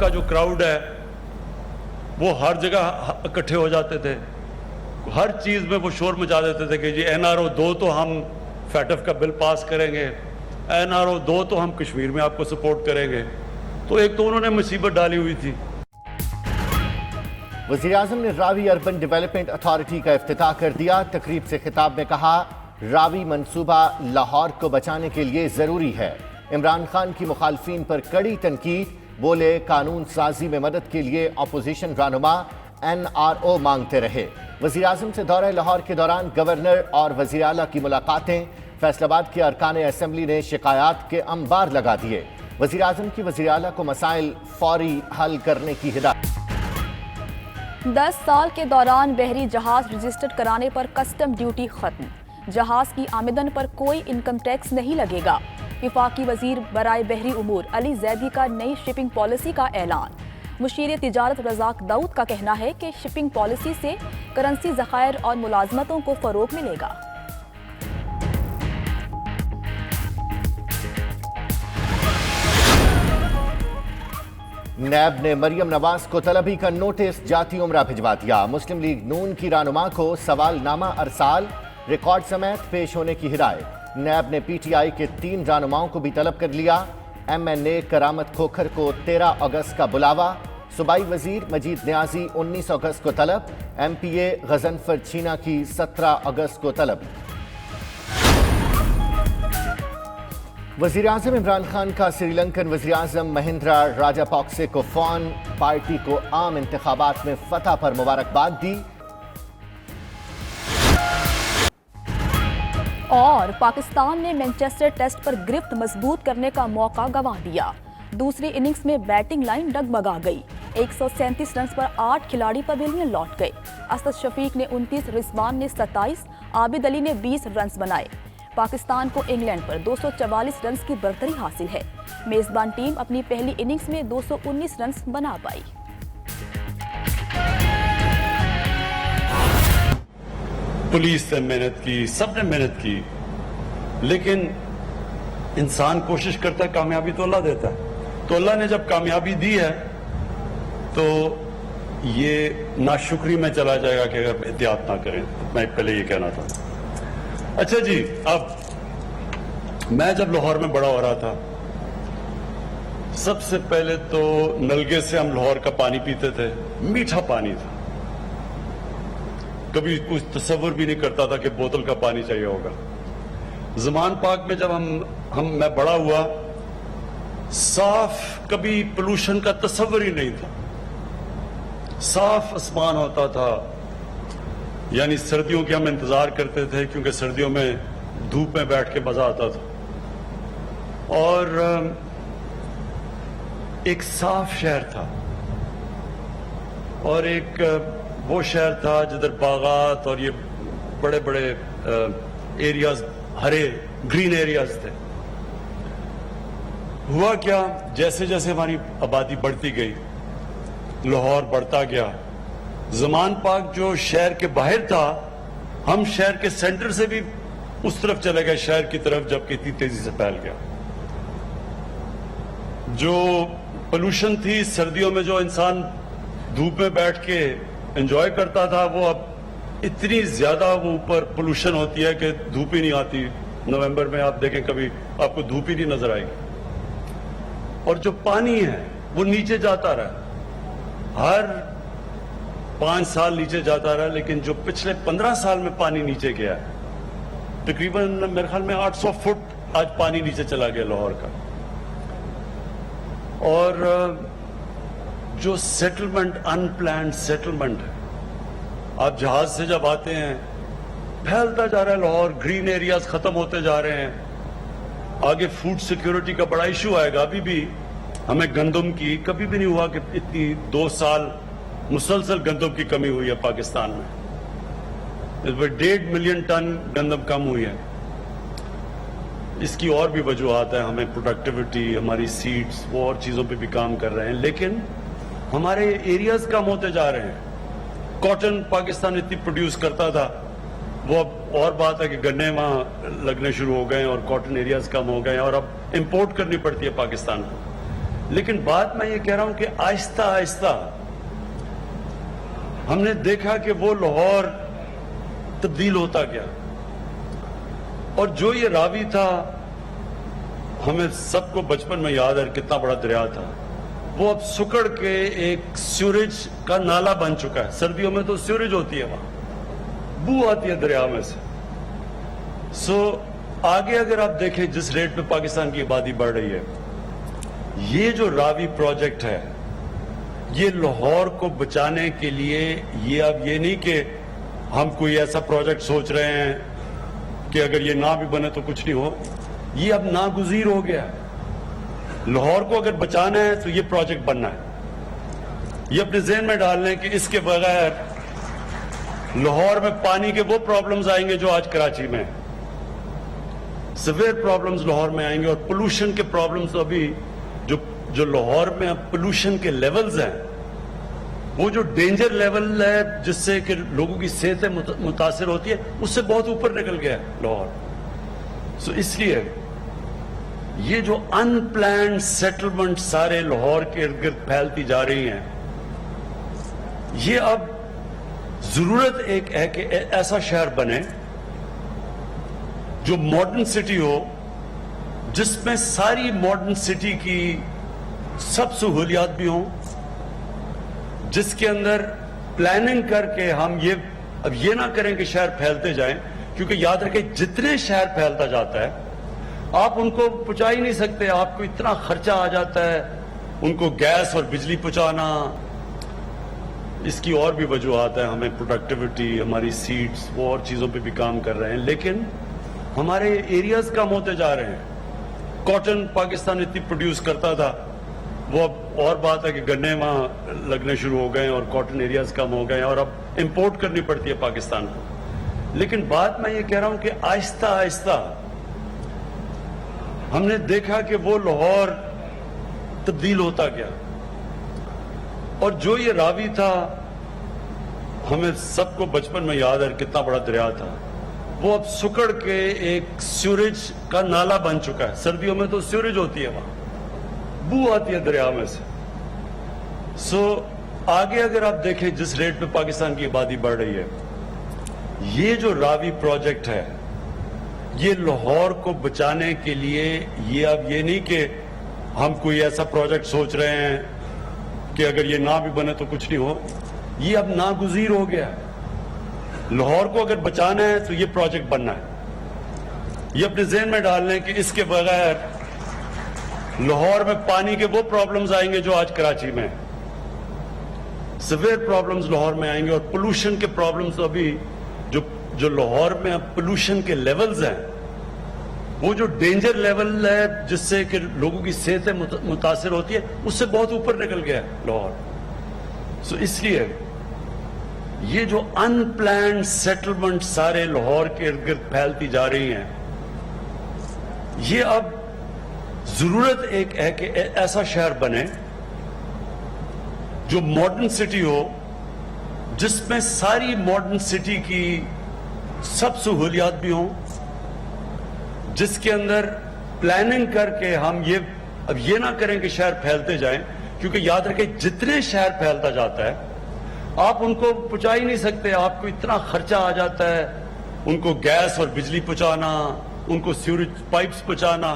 کا جو کراؤڈ ہے وہ ہر جگہ اکٹھے ہو جاتے تھے, ہر چیز میں وہ شور مچا دیتے تھے کہ جی NRO 2 تو ہم فیٹف کا بل پاس کریں گے, NRO 2 تو ہم کشمیر میں آپ کو سپورٹ کریں گے. تو ایک تو انہوں نے مصیبت ڈالی ہوئی تھی. وزیراعظم نے راوی اربن ڈیولپمنٹ اتھارٹی کا افتتاح کر دیا. تقریب سے خطاب میں کہا راوی منصوبہ لاہور کو بچانے کے لیے ضروری ہے. عمران خان کی مخالفین پر کڑی تنقید, بولے قانون سازی میں مدد کے لیے اپوزیشن رہنما NRO مانگتے رہے. وزیراعظم سے دورہ لاہور کے دوران گورنر اور وزیر اعلیٰ کی ملاقاتیں. فیصل آباد کے ارکان اسمبلی نے شکایات کے انبار لگا دیے. وزیراعظم کی وزیر اعلیٰ کو مسائل فوری حل کرنے کی ہدایت. 10 سال کے دوران بحری جہاز رجسٹرڈ کرانے پر کسٹم ڈیوٹی ختم. جہاز کی آمدن پر کوئی انکم ٹیکس نہیں لگے گا. وفاقی وزیر برائے بحری امور علی زیدی کا نئی شپنگ پالیسی کا اعلان. مشیر تجارت رزاق داؤد کا کہنا ہے کہ شپنگ پالیسی سے کرنسی ذخائر اور ملازمتوں کو فروغ ملے گا. نیب نے مریم نواز کو طلبی کا نوٹس جاتی عمرہ بھجوا دیا. مسلم لیگ نون کی رہنما کو سوال نامہ ارسال ریکارڈ سمیت پیش ہونے کی ہدایت. نیب نے PTI کے 3 رہنماؤں کو بھی طلب کر لیا. MNA کرامت کھوکھر کو 13 اگست کا بلاوا. صوبائی وزیر مجید نیازی 19 اگست کو طلب. MPA غضنفر چھینا کی 17 اگست کو طلب. وزیراعظم عمران خان کا سری لنکن وزیراعظم مہندرا راجا پاکسے کو فون. پارٹی کو عام انتخابات میں فتح پر مبارکباد دی. اور پاکستان نے مانچسٹر ٹیسٹ پر گرفت مضبوط کرنے کا موقع گنوا دیا. دوسری اننگز میں بیٹنگ لائن ڈگمگا گئی. 137 رنز پر 8 کھلاڑی پویلین لوٹ گئے. اسد شفیق نے 29, رضوان نے 27, عابد علی نے 20 رنز بنائے. پاکستان کو انگلینڈ پر 244 رنز کی برتری حاصل ہے. میزبان ٹیم اپنی پہلی اننگز میں 219 رنز بنا پائی. پولیس نے محنت کی, سب نے محنت کی, لیکن انسان کوشش کرتا ہے, کامیابی تو اللہ دیتا ہے. تو اللہ نے جب کامیابی دی ہے تو یہ ناشکری میں چلا جائے گا کہ اگر احتیاط نہ کریں. میں پہلے یہ کہنا تھا. اچھا جی, اب میں جب لاہور میں بڑا ہو رہا تھا, سب سے پہلے تو نلگے سے ہم لاہور کا پانی پیتے تھے. میٹھا پانی تھا, کبھی کچھ تصور بھی نہیں کرتا تھا کہ بوتل کا پانی چاہیے ہوگا. زمان پاک میں جب میں بڑا ہوا, صاف, کبھی پولوشن کا تصور ہی نہیں تھا. صاف آسمان ہوتا تھا, یعنی سردیوں کے ہم انتظار کرتے تھے کیونکہ سردیوں میں دھوپ میں بیٹھ کے مزہ آتا تھا. اور ایک صاف شہر تھا, اور ایک وہ شہر تھا جدھر باغات اور یہ بڑے بڑے ایریاز, ہرے گرین ایریاز تھے. ہوا کیا, جیسے جیسے ہماری آبادی بڑھتی گئی, لاہور بڑھتا گیا. زمان پاک جو شہر کے باہر تھا, ہم شہر کے سینٹر سے بھی اس طرف چلے گئے شہر کی طرف, جبکہ اتنی تیزی سے پھیل گیا. جو پولوشن تھی سردیوں میں, جو انسان دھوپ میں بیٹھ کے انجوائے کرتا تھا, وہ اب اتنی زیادہ وہ اوپر پولوشن ہوتی ہے کہ دھوپ ہی نہیں آتی. نومبر میں آپ دیکھیں کبھی آپ کو دھوپ ہی نہیں نظر آئے گی. اور جو پانی ہے وہ نیچے جاتا رہا, ہر 5 سال نیچے جاتا رہا, لیکن جو پچھلے 15 سال میں پانی نیچے گیا ہے, تقریباً میرے خیال میں 800 فٹ آج پانی نیچے چلا گیا لاہور کا. اور جو سیٹلمنٹ, ان پلانڈ سیٹلمنٹ ہے, آپ جہاز سے جب آتے ہیں پھیلتا جا رہا ہے لاہور, گرین ایریاز ختم ہوتے جا رہے ہیں. آگے فوڈ سیکیورٹی کا بڑا ایشو آئے گا. ابھی بھی ہمیں گندم کی, کبھی بھی نہیں ہوا کہ اتنی 2 سال مسلسل گندم کی کمی ہوئی ہے پاکستان میں. اس پر 1.5 ملین ٹن گندم کم ہوئی ہے. اس کی اور بھی وجوہات ہیں, ہمیں پروڈکٹیوٹی, ہماری سیڈز, وہ اور چیزوں پہ بھی کام کر رہے ہیں, لیکن ہمارے ایریاز کم ہوتے جا رہے ہیں. کاٹن پاکستان اتنی پروڈیوس کرتا تھا, وہ اب اور بات ہے کہ گنے وہاں لگنے شروع ہو گئے اور کاٹن ایریاز کم ہو گئے, اور اب امپورٹ کرنی پڑتی ہے پاکستان کو. لیکن بات میں یہ کہہ رہا ہوں کہ آہستہ آہستہ ہم نے دیکھا کہ وہ لاہور تبدیل ہوتا گیا، اور جو یہ راوی تھا، ہمیں سب کو بچپن میں یاد ہے کتنا بڑا دریا تھا، وہ اب سکڑ کے ایک سیوریج کا نالا بن چکا ہے۔ سردیوں میں تو سیوریج ہوتی ہے، وہاں بو آتی ہے دریا میں سے۔ آگے اگر آپ دیکھیں جس ریٹ پہ پاکستان کی آبادی بڑھ رہی ہے، یہ جو راوی پروجیکٹ ہے، یہ لاہور کو بچانے کے لیے، یہ اب یہ نہیں کہ ہم کوئی ایسا پروجیکٹ سوچ رہے ہیں کہ اگر یہ نہ بھی بنے تو کچھ نہیں ہو، یہ اب ناگزیر ہو گیا۔ لاہور کو اگر بچانا ہے تو یہ پروجیکٹ بننا ہے۔ یہ اپنے ذہن میں ڈال لیں کہ اس کے بغیر لاہور میں پانی کے وہ پرابلمز آئیں گے جو آج کراچی میں ہیں، سیویئر پرابلمز لاہور میں آئیں گے، اور پولوشن کے پرابلمز تو ابھی جو لاہور میں اب پولوشن کے لیولز ہیں، وہ جو ڈینجر لیول ہے جس سے کہ لوگوں کی صحتیں متاثر ہوتی ہے، اس سے بہت اوپر نکل گیا لاہور۔ اس لیے یہ جو ان پلانڈ سیٹلمنٹ سارے لاہور کے ارد گرد پھیلتی جا رہی ہیں، یہ اب ضرورت ایک ہے کہ ایسا شہر بنے جو ماڈرن سٹی ہو، جس میں ساری ماڈرن سٹی کی سب سہولیات بھی ہوں، جس کے اندر پلاننگ کر کے ہم اب یہ نہ کریں کہ شہر پھیلتے جائیں، کیونکہ یاد رکھیں جتنے شہر پھیلتا جاتا ہے آپ ان کو پہنچا ہی نہیں سکتے، آپ کو اتنا خرچہ آ جاتا ہے ان کو گیس اور بجلی پہنچانا۔ اس کی اور بھی وجوہات ہیں، ہمیں پروڈکٹیوٹی، ہماری سیٹس، وہ اور چیزوں پہ بھی کام کر رہے ہیں، لیکن ہمارے ایریاز کم ہوتے جا رہے ہیں۔ کاٹن پاکستان اتنی پروڈیوس کرتا تھا، وہ اب اور بات ہے کہ گنے وہاں لگنے شروع ہو گئے ہیں اور کاٹن ایریاز کم ہو گئے ہیں، اور اب امپورٹ کرنی پڑتی ہے پاکستان کو۔ لیکن بات میں یہ کہہ رہا ہوں کہ آہستہ آہستہ ہم نے دیکھا کہ وہ لاہور تبدیل ہوتا گیا، اور جو یہ راوی تھا، ہمیں سب کو بچپن میں یاد ہے کتنا بڑا دریا تھا، وہ اب سکڑ کے ایک سیوریج کا نالا بن چکا ہے۔ سردیوں میں تو سیوریج ہوتی ہے، وہاں بو آتی ہے دریا میں سے۔ آگے اگر آپ دیکھیں جس ریٹ پہ پاکستان کی آبادی بڑھ رہی ہے، یہ جو راوی پروجیکٹ ہے، یہ لاہور کو بچانے کے لیے، یہ اب یہ نہیں کہ ہم کوئی ایسا پروجیکٹ سوچ رہے ہیں کہ اگر یہ نہ بھی بنے تو کچھ نہیں ہو، یہ اب ناگزیر ہو گیا۔ لاہور کو اگر بچانا ہے تو یہ پروجیکٹ بننا ہے۔ یہ اپنے ذہن میں ڈال لیں کہ اس کے بغیر لاہور میں پانی کے وہ پرابلمز آئیں گے جو آج کراچی میں ہیں، سیویئر پرابلمز لاہور میں آئیں گے، اور پولوشن کے پرابلمز تو ابھی جو لاہور میں اب پولوشن کے لیولز ہیں، وہ جو ڈینجر لیول ہے جس سے کہ لوگوں کی صحتیں متاثر ہوتی ہے، اس سے بہت اوپر نکل گیا لاہور۔ اس لیے یہ جو ان پلانڈ سیٹلمنٹ سارے لاہور کے ارد گرد پھیلتی جا رہی ہیں، یہ اب ضرورت ایک ہے کہ ایسا شہر بنے جو ماڈرن سٹی ہو، جس میں ساری ماڈرن سٹی کی سب سہولیات بھی ہوں، جس کے اندر پلاننگ کر کے ہم اب یہ نہ کریں کہ شہر پھیلتے جائیں، کیونکہ یاد رکھیں جتنے شہر پھیلتا جاتا ہے آپ ان کو پہنچا ہی نہیں سکتے، آپ کو اتنا خرچہ آ جاتا ہے ان کو گیس اور بجلی پہنچانا، ان کو سیوریج پائپس پہنچانا۔